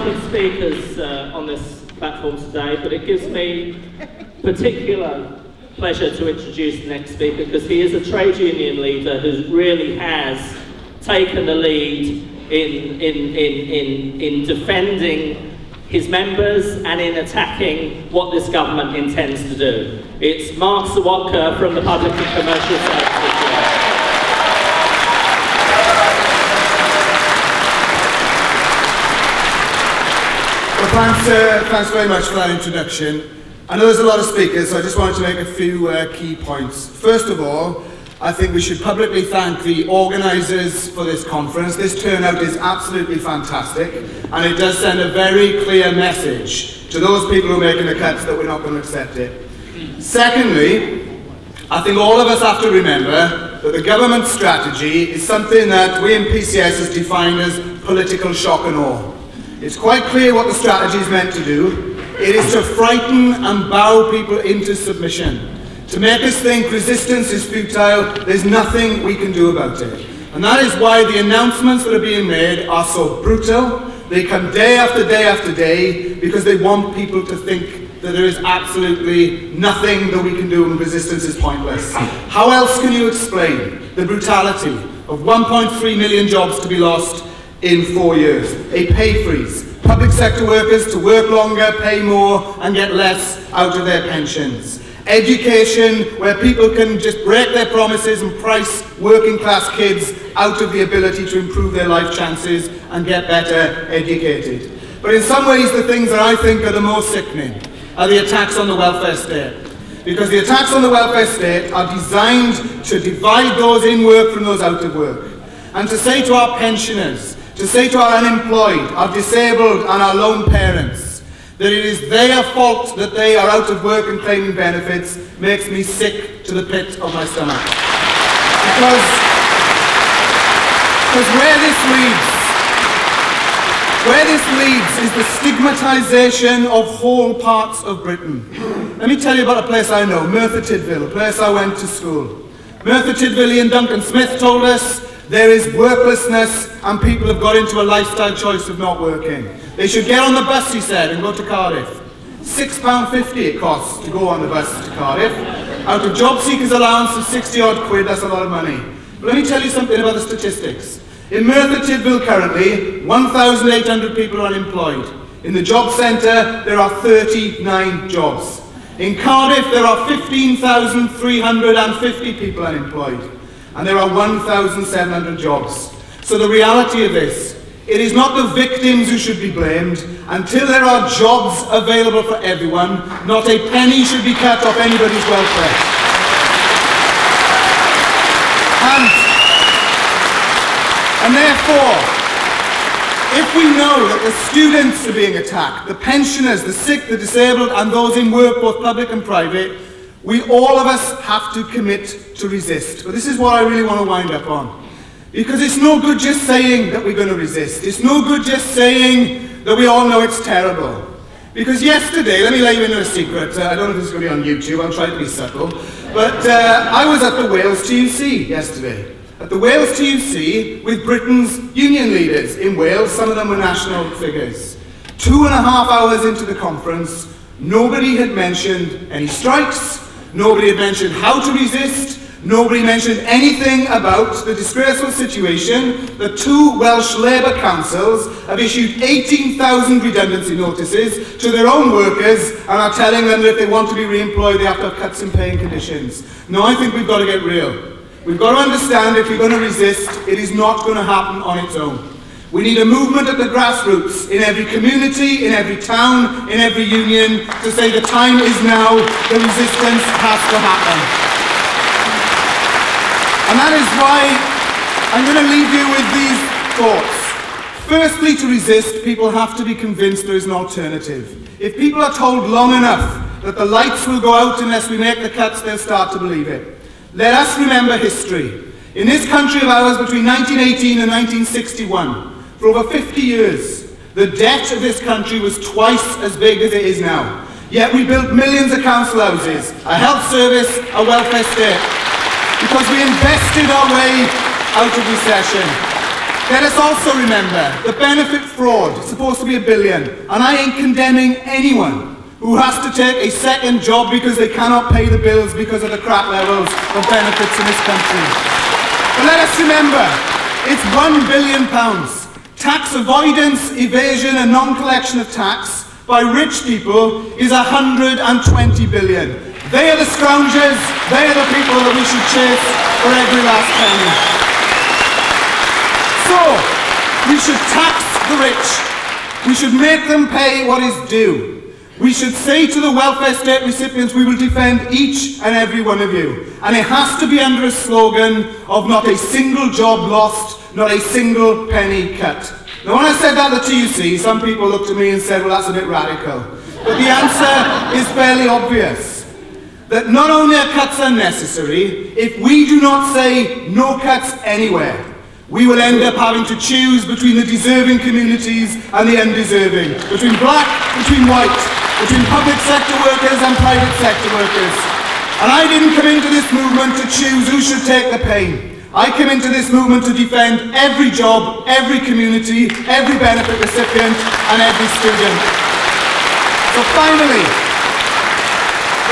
of speakers on this platform today, but it gives me particular pleasure to introduce the next speaker, because he is a trade union leader who really has taken the lead in defending his members and in attacking what this government intends to do. It's Mark Serwotka from the Public and Commercial Services. Well, thanks very much for that introduction. I know there's a lot of speakers, so I just wanted to make a few key points. First of all, I think we should publicly thank the organisers for this conference. This turnout is absolutely fantastic, and it does send a very clear message to those people who are making the cuts that we're not going to accept it. Secondly, I think all of us have to remember that the government strategy is something that we in PCS has defined as political shock and awe. It's quite clear what the strategy is meant to do. It is to frighten and bow people into submission, to make us think resistance is futile, there's nothing we can do about it. And that is why the announcements that are being made are so brutal. They come day after day after day, because they want people to think that there is absolutely nothing that we can do and resistance is pointless. How else can you explain the brutality of 1.3 million jobs to be lost in 4 years, a pay freeze, public sector workers to work longer, pay more and get less out of their pensions, education where people can just break their promises and price working class kids out of the ability to improve their life chances and get better educated. But in some ways the things that I think are the most sickening are the attacks on the welfare state. Because the attacks on the welfare state are designed to divide those in work from those out of work. And to say to our pensioners, to say to our unemployed, our disabled and our lone parents that it is their fault that they are out of work and claiming benefits makes me sick to the pit of my stomach. Because where this leads is the stigmatisation of whole parts of Britain. Let me tell you about a place I know, Merthyr Tydfil, a place I went to school. Merthyr Tydfil, Ian Duncan Smith told us, there is worklessness and people have got into a lifestyle choice of not working. They should get on the bus, he said, and go to Cardiff. £6.50 it costs to go on the bus to Cardiff. Out of job seekers allowance of 60 odd quid, that's a lot of money. But let me tell you something about the statistics. In Merthyr Tydfil currently, 1,800 people are unemployed. In the job centre, there are 39 jobs. In Cardiff, there are 15,350 people unemployed. And there are 1,700 jobs. So the reality of this, it is not the victims who should be blamed. Until there are jobs available for everyone, not a penny should be cut off anybody's welfare. And therefore, if we know that the students are being attacked, the pensioners, the sick, the disabled, and those in work, both public and private, we all of us have to commit to resist. But this is what I really want to wind up on. Because it's no good just saying that we're going to resist. It's no good just saying that we all know it's terrible. Because yesterday, let me let you into a secret. I don't know if this is going to be on YouTube, I'll try to be subtle. But I was at the Wales TUC yesterday. At the Wales TUC with Britain's union leaders in Wales, some of them were national figures. 2.5 hours into the conference, nobody had mentioned any strikes, nobody had mentioned how to resist, nobody mentioned anything about the disgraceful situation that 2 Welsh Labour councils have issued 18,000 redundancy notices to their own workers and are telling them that if they want to be re-employed they have to have cuts in pay and conditions. No, I think we've got to get real. We've got to understand if you're going to resist, it is not going to happen on its own. We need a movement at the grassroots, in every community, in every town, in every union, to say the time is now, the resistance has to happen. And that is why I'm going to leave you with these thoughts. Firstly, to resist, people have to be convinced there is an alternative. If people are told long enough that the lights will go out unless we make the cuts, they'll start to believe it. Let us remember history. In this country of ours, between 1918 and 1961, for over 50 years, the debt of this country was twice as big as it is now. Yet we built millions of council houses, a health service, a welfare state, because we invested our way out of recession. Let us also remember the benefit fraud is supposed to be $1 billion, and I ain't condemning anyone who has to take a second job because they cannot pay the bills because of the crap levels of benefits in this country. But let us remember, it's £1 billion. Tax avoidance, evasion and non-collection of tax by rich people is 120 billion. They are the scroungers, they are the people that we should chase for every last penny. So, we should tax the rich. We should make them pay what is due. We should say to the welfare state recipients, we will defend each and every one of you. And it has to be under a slogan of not a single job lost, not a single penny cut. Now when I said that at the TUC, some people looked at me and said, well, that's a bit radical. But the answer is fairly obvious. That not only are cuts unnecessary, if we do not say no cuts anywhere, we will end up having to choose between the deserving communities and the undeserving, between black, between white, between public sector workers and private sector workers. And I didn't come into this movement to choose who should take the pain. I came into this movement to defend every job, every community, every benefit recipient and every student. So finally,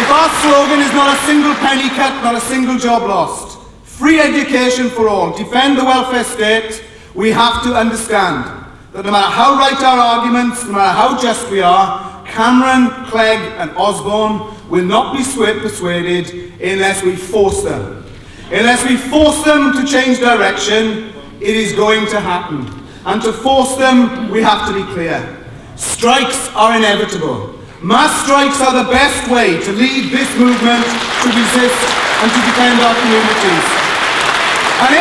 if our slogan is not a single penny cut, not a single job lost, free education for all, defend the welfare state, we have to understand that no matter how right our arguments, no matter how just we are, Cameron, Clegg and Osborne will not be persuaded unless we force them. Unless we force them to change direction, it is going to happen. And to force them, we have to be clear. Strikes are inevitable. Mass strikes are the best way to lead this movement to resist and to defend our communities. And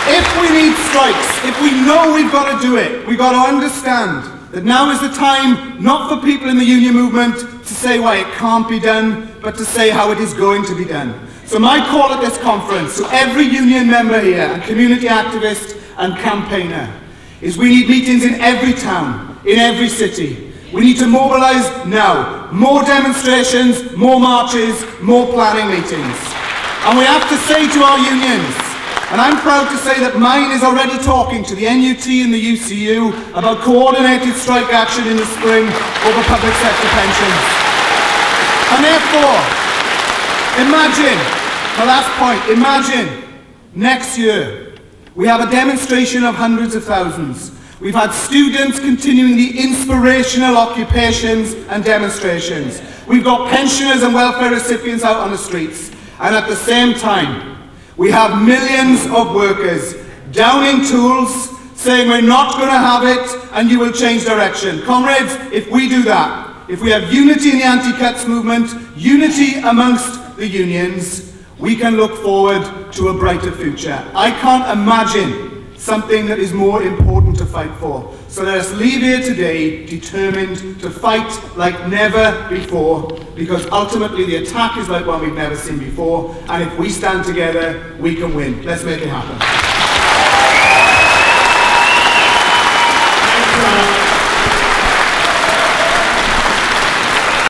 if we need strikes, if we know we've got to do it, we've got to understand that now is the time not for people in the union movement to say why it can't be done, but to say how it is going to be done. So my call at this conference to every union member here, and community activist and campaigner, is we need meetings in every town, in every city. We need to mobilise now. More demonstrations, more marches, more planning meetings. And we have to say to our unions, and I'm proud to say that mine is already talking to the NUT and the UCU about coordinated strike action in the spring over public sector pensions. And therefore, imagine, my last point, imagine next year we have a demonstration of hundreds of thousands. We've had students continuing the inspirational occupations and demonstrations. We've got pensioners and welfare recipients out on the streets. And at the same time, we have millions of workers downing tools, saying we're not going to have it and you will change direction. Comrades, if we do that, if we have unity in the anti-cuts movement, unity amongst the unions, we can look forward to a brighter future. I can't imagine something that is more important to fight for. So let us leave here today determined to fight like never before, because ultimately the attack is like one we've never seen before, and if we stand together, we can win. Let's make it happen.